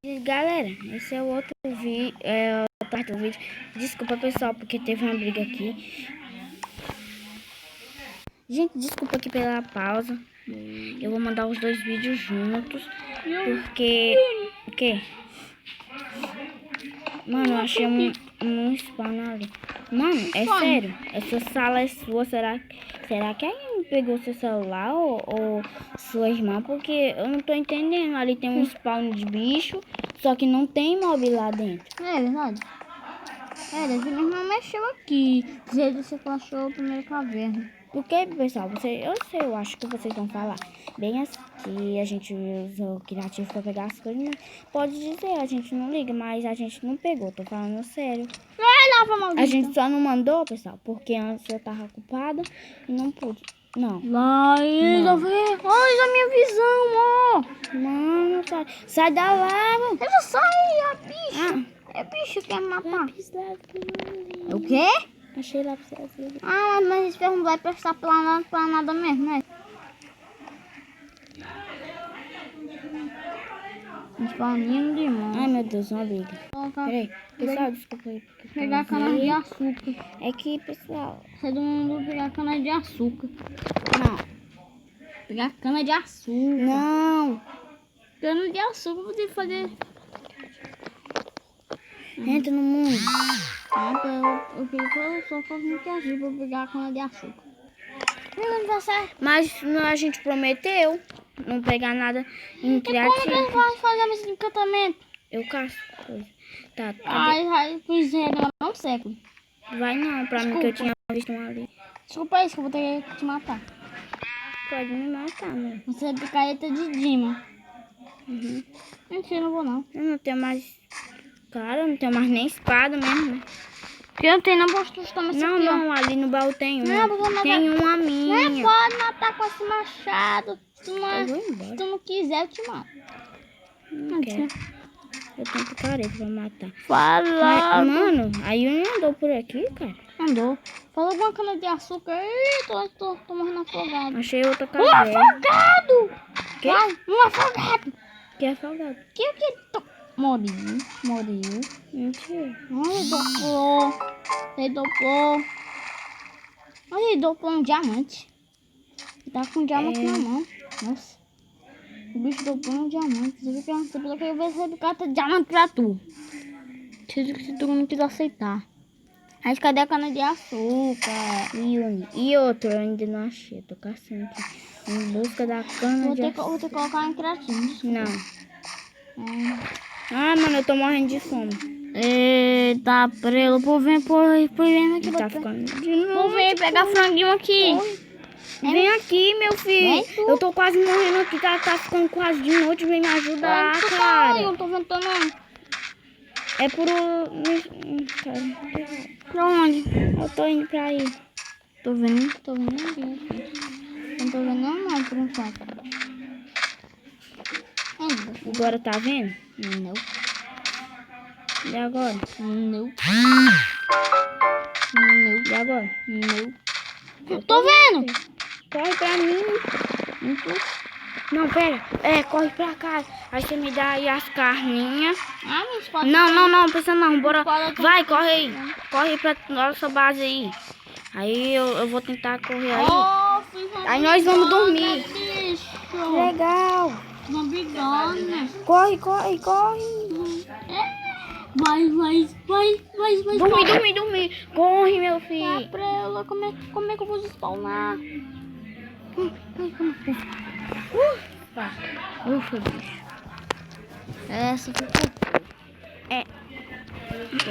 Galera, esse é o outro vídeo, a parte do vídeo. Desculpa, pessoal, porque teve uma briga aqui. Gente, desculpa aqui pela pausa. Eu vou mandar os dois vídeos juntos, porque... O quê? Mano, eu achei um spawn ali. Mano, é sério. Essa sala é sua. Será que alguém pegou seu celular ou sua irmã? Porque eu não tô entendendo. Ali tem um spawn de bicho, só que não tem mob lá dentro. É verdade. Minha irmã mexeu aqui. Você achou a primeira caverna. Por que, pessoal? Eu acho que vocês vão falar bem assim, que a gente usou o criativo pra pegar as coisas. Pode dizer, a gente não liga, mas a gente não pegou, tô falando sério. Lava, maldita. A gente só não mandou, pessoal, porque antes eu tava ocupada e não pude. Não. Laísa, vem. Olha a minha visão, ó. Mano, sai da lava. Eu vou sair, a bicha. É bicho que quer me matar. O quê? Achei lá pra você. Mas esse ferro não vai prestar pra nada mesmo, né? Espalhinho de mão. Ai, meu Deus, uma briga. Peraí, pessoal, desculpa aí. Pegar cana de açúcar. É que, pessoal... Todo mundo pegar cana de açúcar. Não. Pegar cana de açúcar. Não. Cana de açúcar pra você fazer... Entra no mundo. Eu queria que eu só fosse me agir pra pegar a cana de açúcar. Não vai certo. Mas a gente prometeu não pegar nada em criativo. Como que vai fazer esse encantamento? Eu caço coisa. Tá, Pois é, não é um século. Vai não, pra mim que eu tinha visto um ali. Desculpa isso que eu vou ter que te matar. Pode me matar, né? Você é picareta de Dima. Uhum. Mentira, não vou não. Eu não tenho mais... Cara, eu não tenho mais nem espada mesmo, né? Porque eu não tenho, não posso tomar isso aqui, Não, ali no baú tem uma. Não, porque eu Tem uma minha. Não pode matar com esse machado. Se Tu não quiser, eu te mato. Não quero. Eu tenho picareta pra matar. Fala. Mano, aí eu andou por aqui, cara. Andou. Fala alguma cana de açúcar. Ih, tô morrendo afogado. Achei outra Um caverna. afogado! Que? Vai, um afogado. Que afogado? Que? Morreu. Mentira. Ele doplou. Olha, ele doplou um diamante. Ele tá com um diamante na mão. Nossa. O bicho doplou um diamante. Você falou que eu vou receber carta de diamante pra tu. Se tu não quiser aceitar. Mas cadê a cana de açúcar? E outro, eu ainda não achei. Eu tô caçando aqui. Em busca da cana de açúcar. Vou ter que colocar em criativo. Não. Mano, eu tô morrendo de fome. Eita, prelo. Pô, vem aqui. Tá ficando de novo. Pô, vem pegar franguinho aqui. Vem aqui, meu filho. Eu tô quase morrendo aqui. Tá ficando quase de noite. Vem me ajudar, cara. Eu não tô ventando, não. É por... Pra onde? Eu tô indo pra aí. Tô vendo aqui. Não tô vendo não, por enquanto. Agora tá vendo? Não. E agora? Não. E agora? Não. Tô vendo! Corre pra mim. Não, pera. Corre pra cá. Aí você me dá aí as carninhas. Não, precisa não. Bora. Vai, corre aí. Corre pra nossa base aí. Aí eu vou tentar correr aí. Aí nós vamos dormir. Legal. Uma bigona. Corre. Vai. Dormir. Corre, meu filho. Prela, como é que eu vou spawnar? Ufa, bicho. Essa ficou.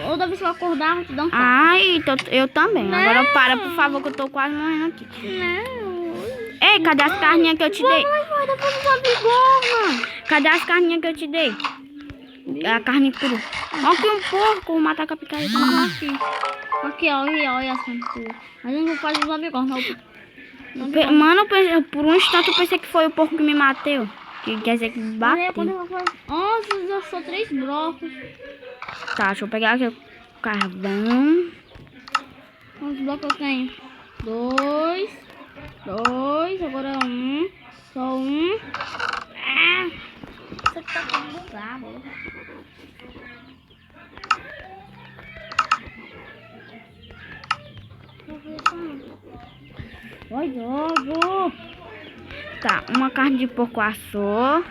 Toda vez que eu acordar, eu te dou um papo. Ai, eu também. Não. Agora para, por favor, que eu tô quase morrendo aqui. Não. Ei, cadê as carninhas que eu te dei? Vai, depois da bigorna. Cadê as carninhas que eu te dei? A carne crua. Olha aqui um porco, vou matar com a picareta. Aqui, olha essa crua. Mas eu não vou fazer os bigorna. Mano, por um instante eu pensei que foi o porco que me matou. Que quer dizer que me bateu. Nossa, eu sou 3 blocos. Tá, deixa eu pegar aqui o carvão. Quantos blocos eu tenho? 2, agora 1. Só 1. Isso que tá tudo bugado. Oi, jogo. Tá, uma carne de porco assou.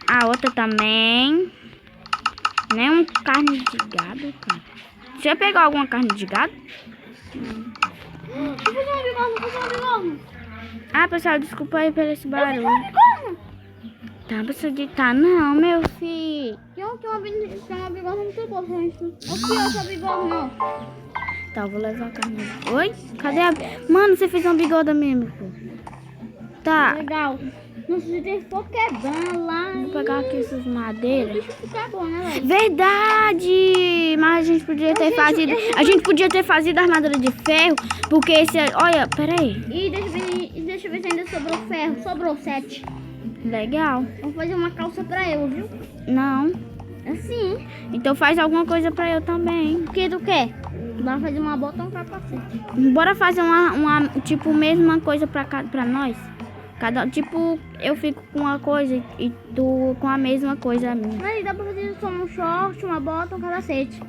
A outra também. Nem carne de gado, cara. Você pegou alguma carne de gado? Vou fazer um bigorna, vou fazer um bigorna. Ah, pessoal, desculpa aí por esse barulho. Bigorna. Tá, pessoal, tá não, meu filho. Tem uma bigorna muito boa, gente. Aqui, ó, essa bigorna. Tá, eu vou levar a carne. Oi? Cadê a... Mano, você fez uma bigoda mesmo, pô. Tá. Legal. Nossa, se tem for quebrando lá. Vou pegar aqui essas O madeiras. bicho fica bom, né, velho? Verdade! Mas a gente podia ter fazido... A gente podia ter fazido a armadura de ferro, porque esse... Olha, peraí. E deixa eu ver se ainda sobrou ferro. Sobrou 7. Legal. Vou fazer uma calça pra eu, viu? Não. Assim. Então faz alguma coisa pra eu também. O que tu quer? Bora fazer uma bota ou um capacete. Bora fazer uma tipo, mesma coisa pra nós. Tipo, eu fico com uma coisa e tu com a mesma coisa minha. Aí dá pra fazer só um short, uma bota ou um capacete.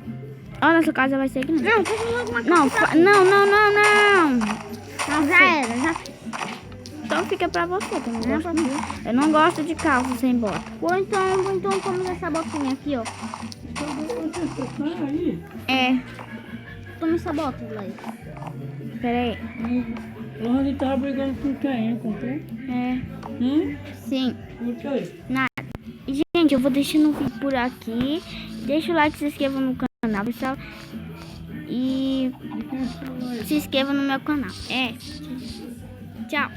Ó, nossa casa vai ser grande. Não, faz logo uma Não, calça. não, não, não, não. Não, já era, já fiz. Então fica pra você, que eu não É, gosto. pra tu. Eu não gosto de calça sem bota. Ou então toma essa botinha aqui, ó. É, Toma essa bota, Laís. peraí. Onde tá brigando com quem, com tu? É, sim. Por quê? Nada. Gente, eu vou deixando o vídeo por aqui. Deixa o like, se inscreva no canal, pessoal. E De quem é o celular? se inscreva no meu canal. É. Tchau.